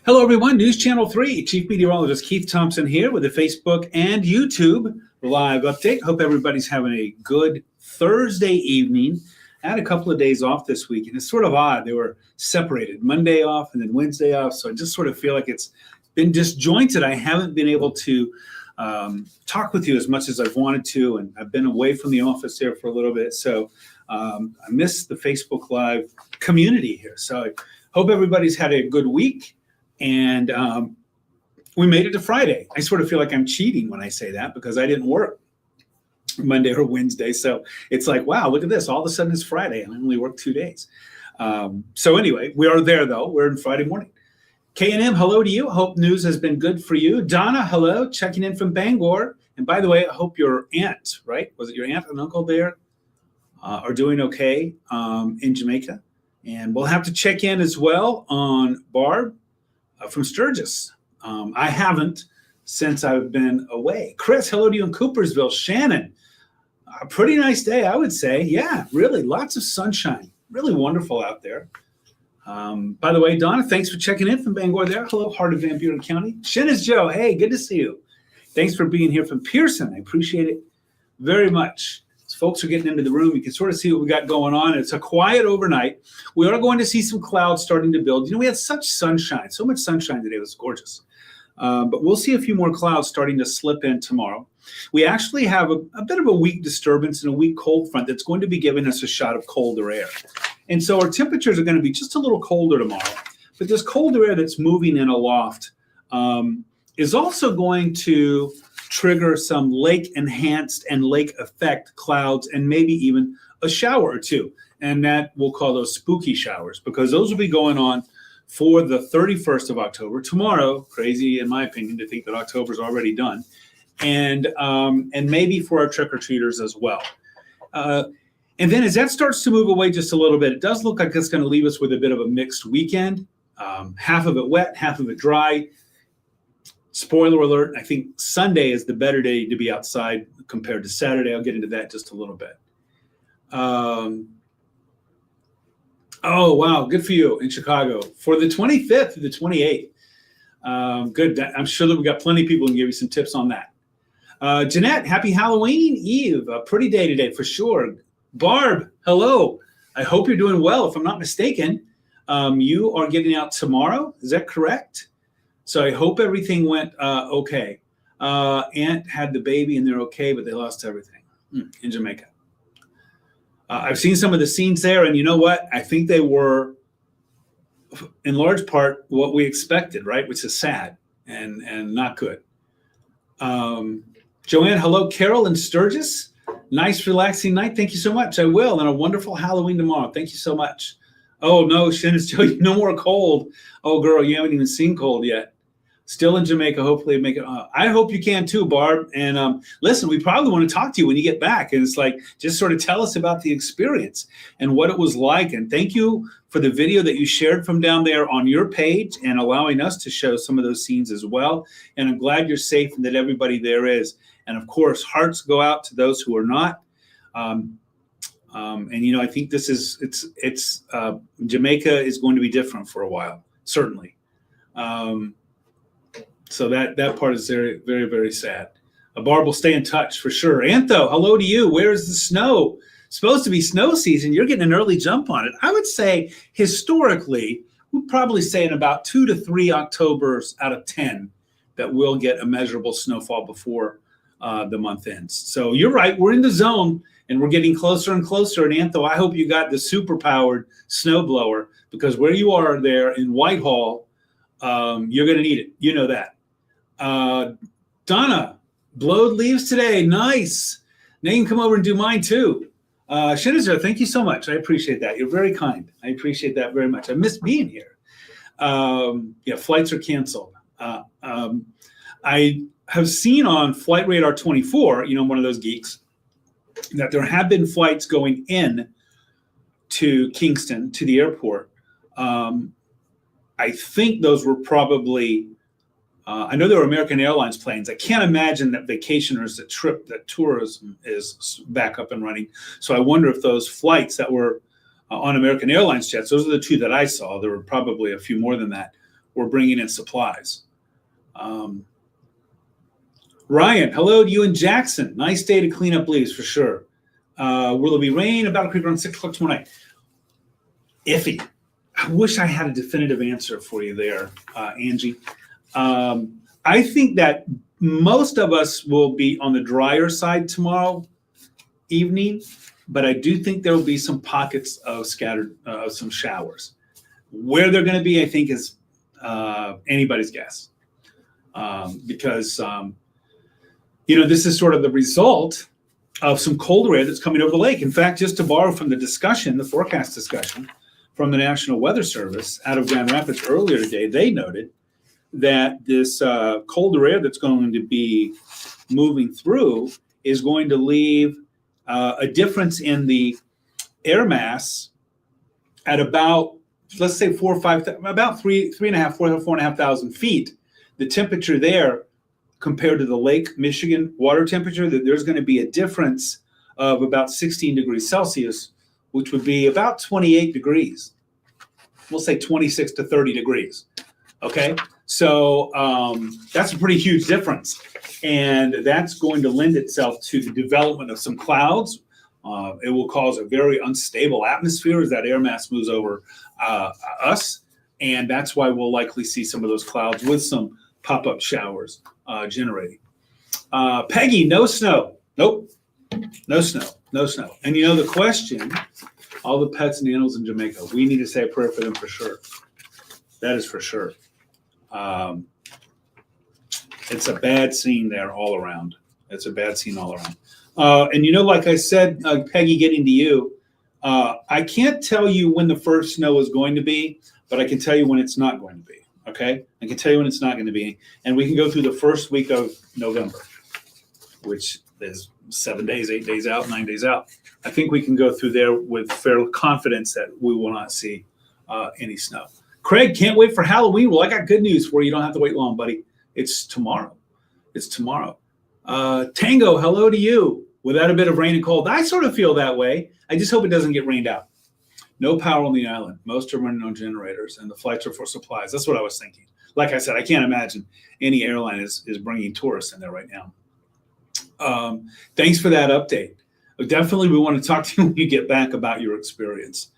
Hello, everyone. News Channel 3, Chief Meteorologist Keith Thompson here with a Facebook and YouTube live update. Hope everybody's having a good Thursday evening. I had a couple of days off this week, and it's sort of odd. They were separated, Monday off and then Wednesday off, so I just sort of feel like it's been disjointed. I haven't been able to talk with you as much as I've wanted to, and I've been away from the office there for a little bit, so I miss the Facebook Live community here. So I hope everybody's had a good week. And we made it to Friday. I sort of feel like I'm cheating when I say that because I didn't work Monday or Wednesday. So it's like, wow, look at this. All of a sudden it's Friday and I only worked 2 days. So anyway, we are there though. We're in Friday morning. K&M, hello to you. Hope news has been good for you. Donna, hello, checking in from Bangor. And by the way, I hope your aunt, right? Was it your aunt and uncle there are doing okay in Jamaica? And we'll have to check in as well on Barb from Sturgis. I haven't since I've been away. Chris, hello to you in Coopersville. Shannon, a pretty nice day, I would say. Yeah, really, lots of sunshine. Really wonderful out there. By the way, Donna, thanks for checking in from Bangor there. Hello, Heart of Van Buren County. Shin is Joe. Hey, good to see you. Thanks for being here from Pearson. I appreciate it very much. As folks are getting into the room, you can sort of see what we got going on. It's a quiet overnight. We are going to see some clouds starting to build. You know, we had such sunshine, so much sunshine today. It was gorgeous. But we'll see a few more clouds starting to slip in tomorrow. We actually have a bit of a weak disturbance and a weak cold front that's going to be giving us a shot of colder air. And so our temperatures are going to be just a little colder tomorrow. But this colder air that's moving in aloft is also going to trigger some lake enhanced and lake effect clouds and maybe even a shower or two. And that we'll call those spooky showers because those will be going on for the 31st of October. Tomorrow, crazy in my opinion to think that October's already done. And maybe for our trick-or-treaters as well. And then as that starts to move away just a little bit, it does look like it's going to leave us with a bit of a mixed weekend. Half of it wet, half of it dry. Spoiler alert, I think Sunday is the better day to be outside compared to Saturday. I'll get into that just a little bit. Oh, wow, good for you in Chicago. For the 25th to the 28th. Good, I'm sure that we got plenty of people who can give you some tips on that. Jeanette, happy Halloween Eve. A pretty day today for sure. Barb, hello. I hope you're doing well. If I'm not mistaken, you are getting out tomorrow. Is that correct? So I hope everything went okay. Aunt had the baby and they're okay, but they lost everything in Jamaica. I've seen some of the scenes there, and you know what? I think they were, in large part, what we expected, right? Which is sad and not good. Joanne, hello. Carol in Sturgis. Nice, relaxing night. Thank you so much. I will. And a wonderful Halloween tomorrow. Thank you so much. Oh, no, Shannon, no more cold. Oh, girl, you haven't even seen cold yet. Still in Jamaica. Hopefully make it. I hope you can too, Barb. And listen, we probably want to talk to you when you get back. And it's like, just sort of tell us about the experience and what it was like. And thank you for the video that you shared from down there on your page and allowing us to show some of those scenes as well. And I'm glad you're safe and that everybody there is. And of course, hearts go out to those who are not. And you know, I think this is Jamaica is going to be different for a while, certainly. So that part is very, very, very sad. Barb will stay in touch for sure. Antho, hello to you. Where's the snow? Supposed to be snow season. You're getting an early jump on it. I would say historically, we'd probably say in about 2 to 3 Octobers out of 10 that we'll get a measurable snowfall before the month ends. So you're right. We're in the zone. And we're getting closer and closer. And Antho, I hope you got the super-powered snowblower because where you are there in Whitehall, you're going to need it. You know that. Donna, blowed leaves today. Nice. Now you can come over and do mine too. Shinizer, thank you so much. I appreciate that. You're very kind. I appreciate that very much. I miss being here. Yeah, flights are canceled. I have seen on Flight Radar 24, you know, one of those geeks, that there have been flights going in to Kingston, to the airport. I think those were probably, I know there were American Airlines planes. I can't imagine that vacationers, that tourism is back up and running. So I wonder if those flights that were on American Airlines jets, those are the two that I saw. There were probably a few more than that, we're bringing in supplies. Ryan, hello to you in Jackson. Nice day to clean up leaves for sure. Will there be rain about Creek around 6 o'clock tomorrow night? Iffy. I wish I had a definitive answer for you there, Angie. I think that most of us will be on the drier side tomorrow evening, but I do think there will be some pockets of scattered, some showers. Where they're going to be, I think, is anybody's guess. Because, this is sort of the result of some colder air that's coming over the lake. In fact, just to borrow from the forecast discussion from the National Weather Service out of Grand Rapids earlier today, they noted that this colder air that's going to be moving through is going to leave a difference in the air mass at about, let's say, 4 or 5, about 3.5, 4.5 thousand feet. The temperature there compared to the Lake Michigan water temperature, that there's going to be a difference of about 16 degrees Celsius, which would be about 28 degrees. We'll say 26 to 30 degrees. Okay, so that's a pretty huge difference. And that's going to lend itself to the development of some clouds. It will cause a very unstable atmosphere as that air mass moves over us. And that's why we'll likely see some of those clouds with some pop-up showers generating. Peggy, no snow. Nope, no snow, no snow. And the question, all the pets and animals in Jamaica, we need to say a prayer for them for sure. That is for sure. It's a bad scene there all around. It's a bad scene all around. And like I said, Peggy, getting to you, I can't tell you when the first snow is going to be, but I can tell you when it's not going to be. Okay, I can tell you when it's not going to be, and we can go through the first week of November, which is 7 days, 8 days out, 9 days out. I think we can go through there with fair confidence that we will not see any snow. Craig, can't wait for Halloween. Well, I got good news for you. You don't have to wait long, buddy. It's tomorrow. It's tomorrow. Tango, hello to you. Without a bit of rain and cold, I sort of feel that way. I just hope it doesn't get rained out. No power on the island. Most are running on generators, and the flights are for supplies. That's what I was thinking. Like I said, I can't imagine any airline is bringing tourists in there right now. Thanks for that update. Definitely, we want to talk to you when you get back about your experience.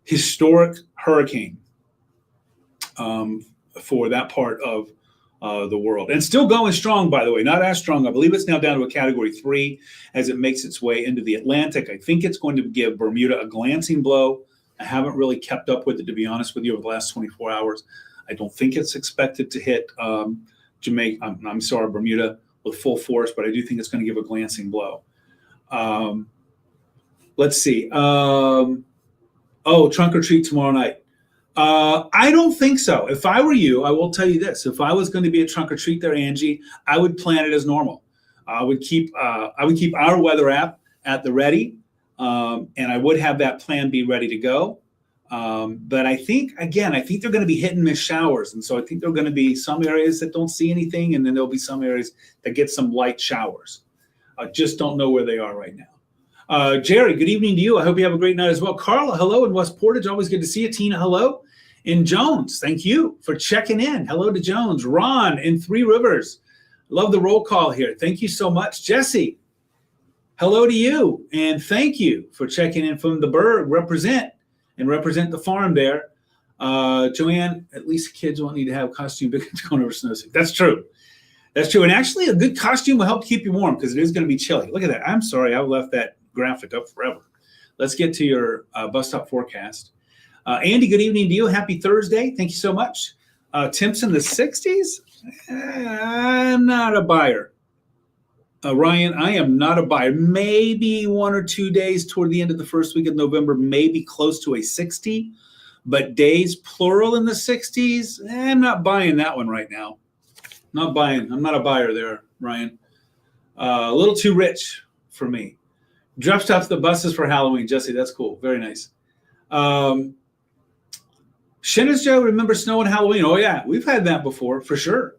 Historic hurricane for that part of the world, and still going strong, by the way, not as strong. I believe it's now down to a category 3 as it makes its way into the Atlantic. I think it's going to give Bermuda a glancing blow. I haven't really kept up with it, to be honest with you, over the last 24 hours. I don't think it's expected to hit Jamaica. Bermuda with full force, but I do think it's going to give a glancing blow. Let's see. Trunk or treat tomorrow night. I don't think so. If I were you, I will tell you this. If I was going to be a trunk or treat there, Angie, I would plan it as normal. I would keep our weather app at the ready, and I would have that plan B ready to go. But I think they're going to be hit and miss showers. And so I think there are going to be some areas that don't see anything, and then there'll be some areas that get some light showers. I just don't know where they are right now. Jerry, good evening to you. I hope you have a great night as well. Carla, hello in West Portage. Always good to see you. Tina, hello. In Jones, thank you for checking in. Hello to Jones. Ron in Three Rivers. Love the roll call here. Thank you so much. Jesse, hello to you. And thank you for checking in from the Berg. Represent the farm there. Joanne, at least kids won't need to have costume because it's going over snowsuit. That's true. That's true. And actually, a good costume will help keep you warm because it is going to be chilly. Look at that. I'm sorry. I left that graphic up forever. Let's get to your bus stop forecast. Andy, good evening to you. Happy Thursday. Thank you so much. Temps in the 60s? I'm not a buyer. Ryan, I am not a buyer. Maybe 1 or 2 days toward the end of the first week of November, maybe close to a 60. But days plural in the 60s, I'm not buying that one right now. Not buying. I'm not a buyer there, Ryan. A little too rich for me. Dropped off the buses for Halloween, Jesse. That's cool. Very nice. Shinnis Joe, remember snow and Halloween? Oh, yeah. We've had that before, for sure.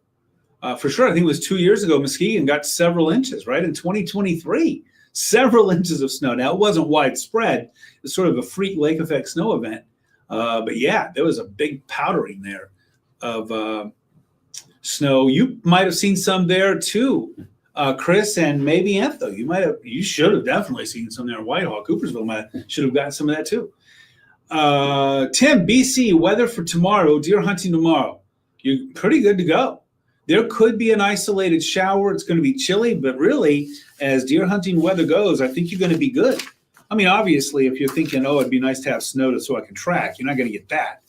I think it was 2 years ago, Muskegon got several inches, right? In 2023, several inches of snow. Now, it wasn't widespread. It's sort of a freak lake effect snow event. But yeah, there was a big powdering there of snow. You might have seen some there too, Chris, and maybe Antho. You should have definitely seen some there in Whitehall. Coopersville should have gotten some of that too. Tim, BC, weather for tomorrow, deer hunting tomorrow. You're pretty good to go. There could be an isolated shower. It's going to be chilly, but really, as deer hunting weather goes, I think you're going to be good. I mean, obviously, if you're thinking, oh, it'd be nice to have snow so I can track, you're not going to get that.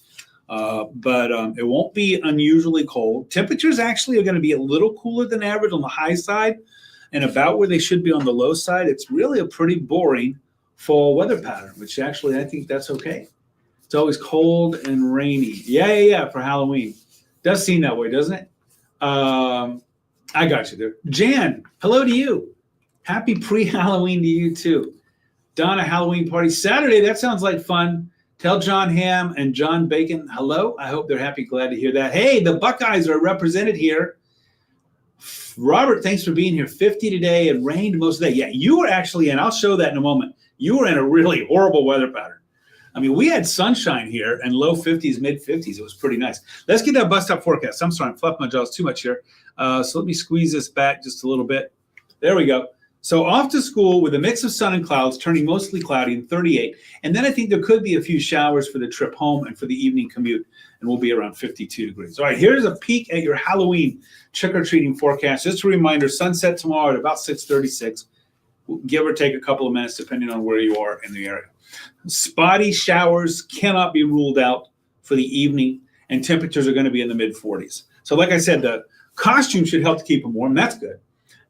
But it won't be unusually cold. Temperatures actually are going to be a little cooler than average on the high side and about where they should be on the low side. It's really a pretty boring fall weather pattern, which actually I think that's okay. It's always cold and rainy. Yeah, for Halloween. Does seem that way, doesn't it? I got you there. Jan, hello to you. Happy pre-Halloween to you too. Donna, Halloween party Saturday. That sounds like fun. Tell John Hamm and John Bacon hello. I hope they're happy. Glad to hear that. Hey, the Buckeyes are represented here. Robert, thanks for being here. 50 today and rained most of the day. Yeah, you were actually in. I'll show that in a moment. You were in a really horrible weather pattern. I mean, we had sunshine here and low 50s, mid 50s. It was pretty nice. Let's get that bus stop forecast. I'm sorry, I'm fluffing my jaws too much here. So let me squeeze this back just a little bit. There we go. So off to school with a mix of sun and clouds, turning mostly cloudy and 38. And then I think there could be a few showers for the trip home and for the evening commute, and we'll be around 52 degrees. All right, here's a peek at your Halloween trick-or-treating forecast. Just a reminder, sunset tomorrow at about 6:36, give or take a couple of minutes depending on where you are in the area. Spotty showers cannot be ruled out for the evening, and temperatures are going to be in the mid-40s. So like I said, the costume should help to keep them warm. That's good,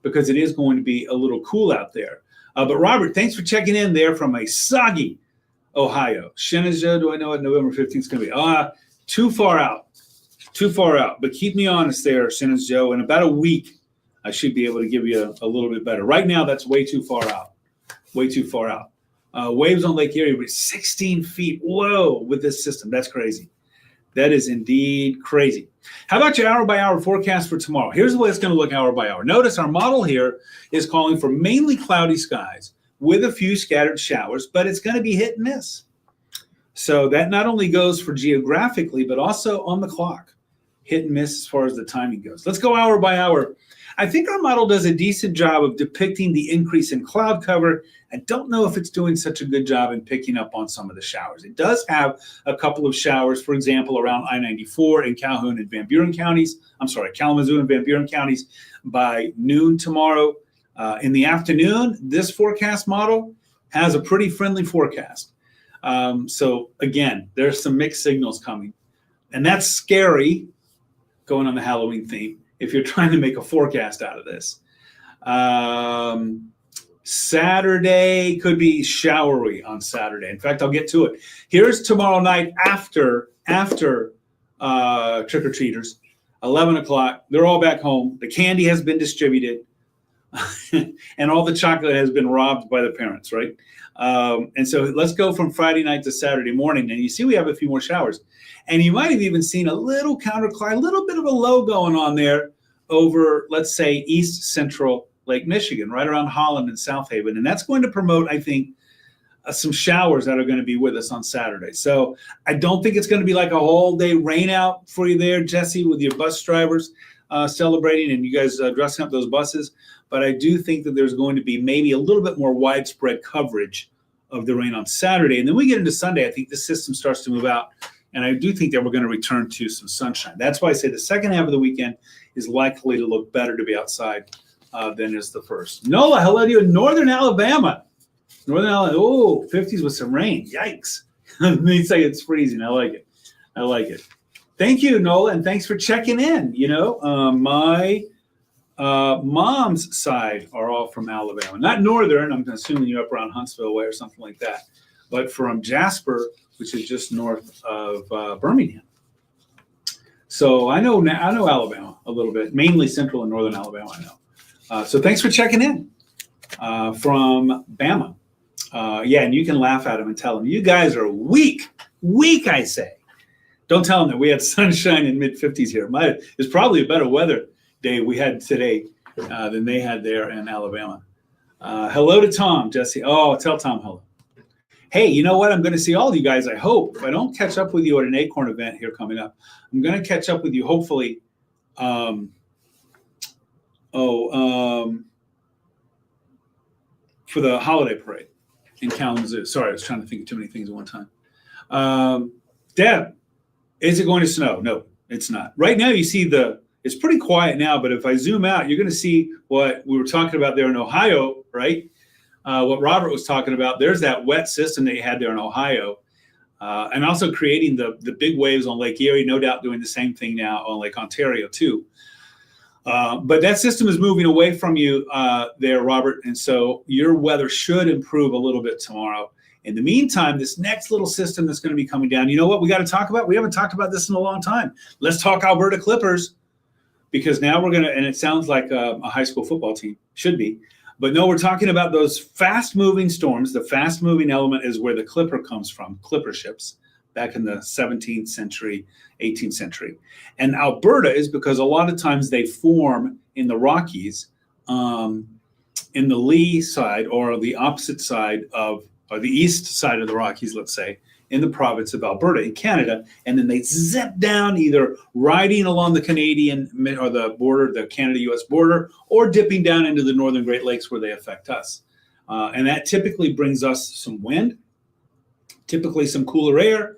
because it is going to be a little cool out there. But Robert, thanks for checking in there from a soggy Ohio. Shenandoah, do I know what November 15th is going to be? Too far out. But keep me honest there, Shenandoah. In about a week, I should be able to give you a little bit better. Right now, that's way too far out. Waves on Lake Erie reach 16 feet. Whoa, with this system. That's crazy. That is indeed crazy. How about your hour-by-hour forecast for tomorrow? Here's the way it's going to look hour by hour. Notice our model here is calling for mainly cloudy skies with a few scattered showers, but it's going to be hit and miss. So that not only goes for geographically, but also on the clock. Hit and miss as far as the timing goes. Let's go hour by hour. I think our model does a decent job of depicting the increase in cloud cover. I don't know if it's doing such a good job in picking up on some of the showers. It does have a couple of showers, for example, around I-94 in Calhoun and Van Buren counties. Kalamazoo and Van Buren counties by noon tomorrow. In the afternoon, this forecast model has a pretty friendly forecast. So again, there's some mixed signals coming. And that's scary, going on the Halloween theme, if you're trying to make a forecast out of this. Saturday could be showery on Saturday. In fact, I'll get to it. Here's tomorrow night after trick-or-treaters, 11 o'clock. They're all back home. The candy has been distributed. And all the chocolate has been robbed by the parents, right? And so let's go from Friday night to Saturday morning. And you see we have a few more showers. And you might have even seen a little counterclockwise, a little bit of a low going on there over, let's say, east central Lake Michigan, right around Holland and South Haven. And that's going to promote, I think, some showers that are going to be with us on Saturday. So I don't think it's going to be like a whole day rain out for you there, Jesse, with your bus drivers celebrating and you guys dressing up those buses. But I do think that there's going to be maybe a little bit more widespread coverage of the rain on Saturday. And then we get into Sunday, I think the system starts to move out. And I do think that we're going to return to some sunshine. That's why I say the second half of the weekend is likely to look better to be outside than is the first. Nola, hello to you in Northern Alabama. Oh, 50s with some rain. Yikes. Let me say it's freezing. I like it. Thank you, Nola, and thanks for checking in. You know, my mom's side are all from Alabama. Not Northern. I'm assuming you're up around Huntsville way or something like that. But from Jasper, which is just north of Birmingham. So I know Alabama a little bit, mainly central and northern Alabama, I know. So thanks for checking in from Bama. Yeah, and you can laugh at them and tell them, you guys are weak, I say. Don't tell them that we had sunshine in mid-50s here. It's probably a better weather day we had today than they had there in Alabama. Hello to Tom, Jesse. Oh, tell Tom hello. Hey, you know what? I'm going to see all of you guys, I hope. If I don't catch up with you at an Acorn event here coming up, I'm going to catch up with you hopefully. For the holiday parade in Kalamazoo. Sorry, I was trying to think of too many things at one time. Deb, is it going to snow? No, it's not. Right now, you see it's pretty quiet now, but if I zoom out, you're going to see what we were talking about there in Ohio, right? What Robert was talking about. There's that wet system that you had there in Ohio, and also creating the big waves on Lake Erie, no doubt doing the same thing now on Lake Ontario too. But that system is moving away from you there, Robert, and so your weather should improve a little bit tomorrow. In the meantime, this next little system that's going to be coming down, you know what we got to talk about? We haven't talked about this in a long time. Let's talk Alberta Clippers, because now we're going to, and it sounds like a high school football team, should be. But no, we're talking about those fast-moving storms. The fast-moving element is where the Clipper comes from, Clipper ships, back in the 17th century, 18th century. And Alberta is because a lot of times they form in the Rockies, in the lee side or the opposite side of, or the east side of the Rockies, let's say, in the province of Alberta in Canada, and then they zip down either riding along the Canadian or the border, the Canada-US border, or dipping down into the northern Great Lakes where they affect us. And that typically brings us some wind, typically some cooler air,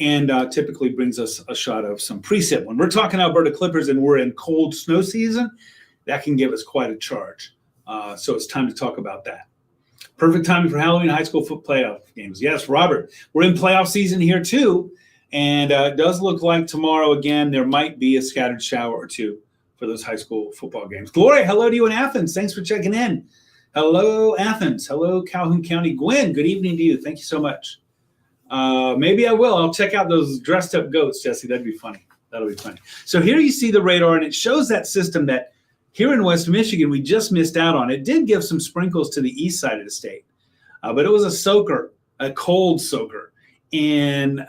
and typically brings us a shot of some precip. When we're talking Alberta Clippers and we're in cold snow season, that can give us quite a charge. So it's time to talk about that. Perfect timing for Halloween high school foot playoff games. Yes, Robert, we're in playoff season here too. And it does look like tomorrow, again, there might be a scattered shower or two for those high school football games. Gloria, hello to you in Athens. Thanks for checking in. Hello, Athens. Hello, Calhoun County. Gwen, good evening to you. Thank you so much. Maybe I will. I'll check out those dressed up goats, Jesse. That'd be funny. That'll be funny. So here you see the radar, and it shows that system that here in West Michigan, we just missed out on. It did give some sprinkles to the east side of the state, but it was a soaker, a cold soaker in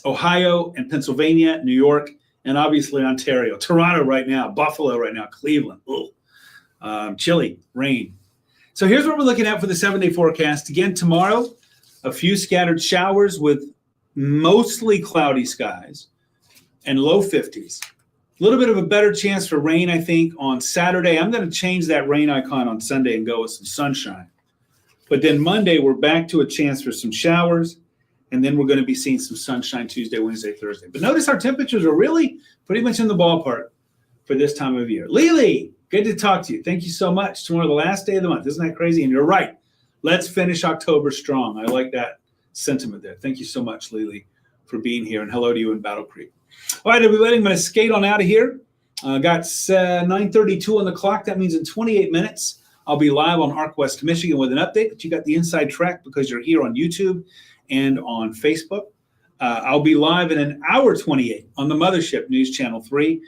Ohio and Pennsylvania, New York, and obviously Ontario. Toronto right now, Buffalo right now, Cleveland, chilly, rain. So here's what we're looking at for the 7-day forecast. Again, tomorrow, a few scattered showers with mostly cloudy skies and low 50s. A little bit of a better chance for rain, I think, on Saturday. I'm going to change that rain icon on Sunday and go with some sunshine. But then Monday, we're back to a chance for some showers, and then we're going to be seeing some sunshine Tuesday, Wednesday, Thursday. But notice our temperatures are really pretty much in the ballpark for this time of year. Lily, good to talk to you. Thank you so much. Tomorrow, the last day of the month. Isn't that crazy? And you're right. Let's finish October strong. I like that sentiment there. Thank you so much, Lily, for being here. And hello to you in Battle Creek. All right, everybody, I'm going to skate on out of here. Got 9:32 on the clock. That means in 28 minutes, I'll be live on Arc West Michigan with an update. But you got the inside track because you're here on YouTube and on Facebook. I'll be live in an hour 28 on the Mothership News Channel 3.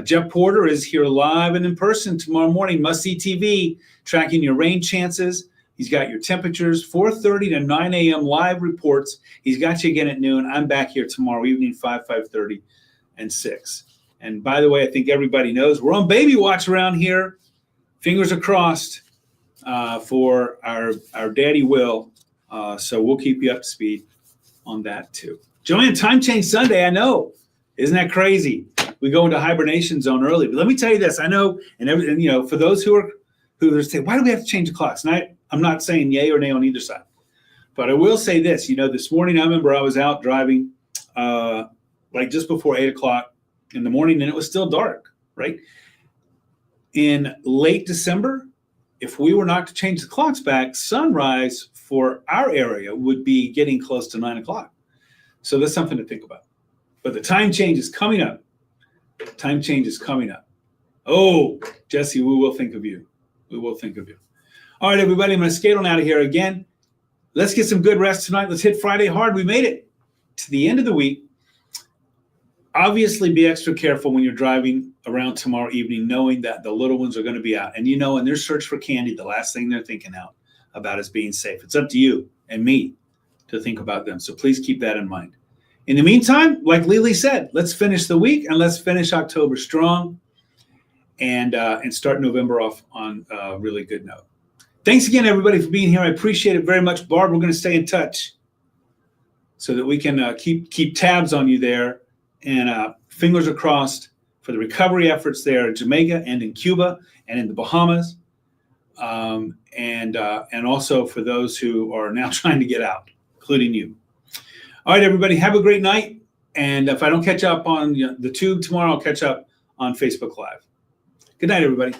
Jeff Porter is here live and in person tomorrow morning. Must-see TV, tracking your rain chances. He's got your temperatures, 4:30 to 9 a.m. live reports. He's got you again at noon. I'm back here tomorrow evening, 5:30, and 6. And by the way, I think everybody knows we're on baby watch around here. Fingers are crossed for our daddy Will. So we'll keep you up to speed on that too. Joanne, time change Sunday, I know. Isn't that crazy? We go into hibernation zone early. But let me tell you this. I know, and you know, for those who say, why do we have to change the clocks? And I'm not saying yay or nay on either side. But I will say this, you know, this morning I remember I was out driving like just before 8 o'clock in the morning, and it was still dark, right? In late December, if we were not to change the clocks back, sunrise for our area would be getting close to 9 o'clock. So that's something to think about. But the time change is coming up. Time change is coming up. Oh, Jesse, we will think of you. We will think of you. All right, everybody, I'm going to skate on out of here again. Let's get some good rest tonight. Let's hit Friday hard. We made it to the end of the week. Obviously, be extra careful when you're driving around tomorrow evening, knowing that the little ones are going to be out. And you know, in their search for candy, the last thing they're thinking about is being safe. It's up to you and me to think about them. So please keep that in mind. In the meantime, like Lily said, let's finish the week and let's finish October strong and start November off on a really good note. Thanks again, everybody, for being here. I appreciate it very much. Barb, we're going to stay in touch so that we can keep tabs on you there. And fingers are crossed for the recovery efforts there in Jamaica and in Cuba and in the Bahamas. And also for those who are now trying to get out, including you. All right, everybody, have a great night. And if I don't catch up on the tube tomorrow, I'll catch up on Facebook Live. Good night, everybody.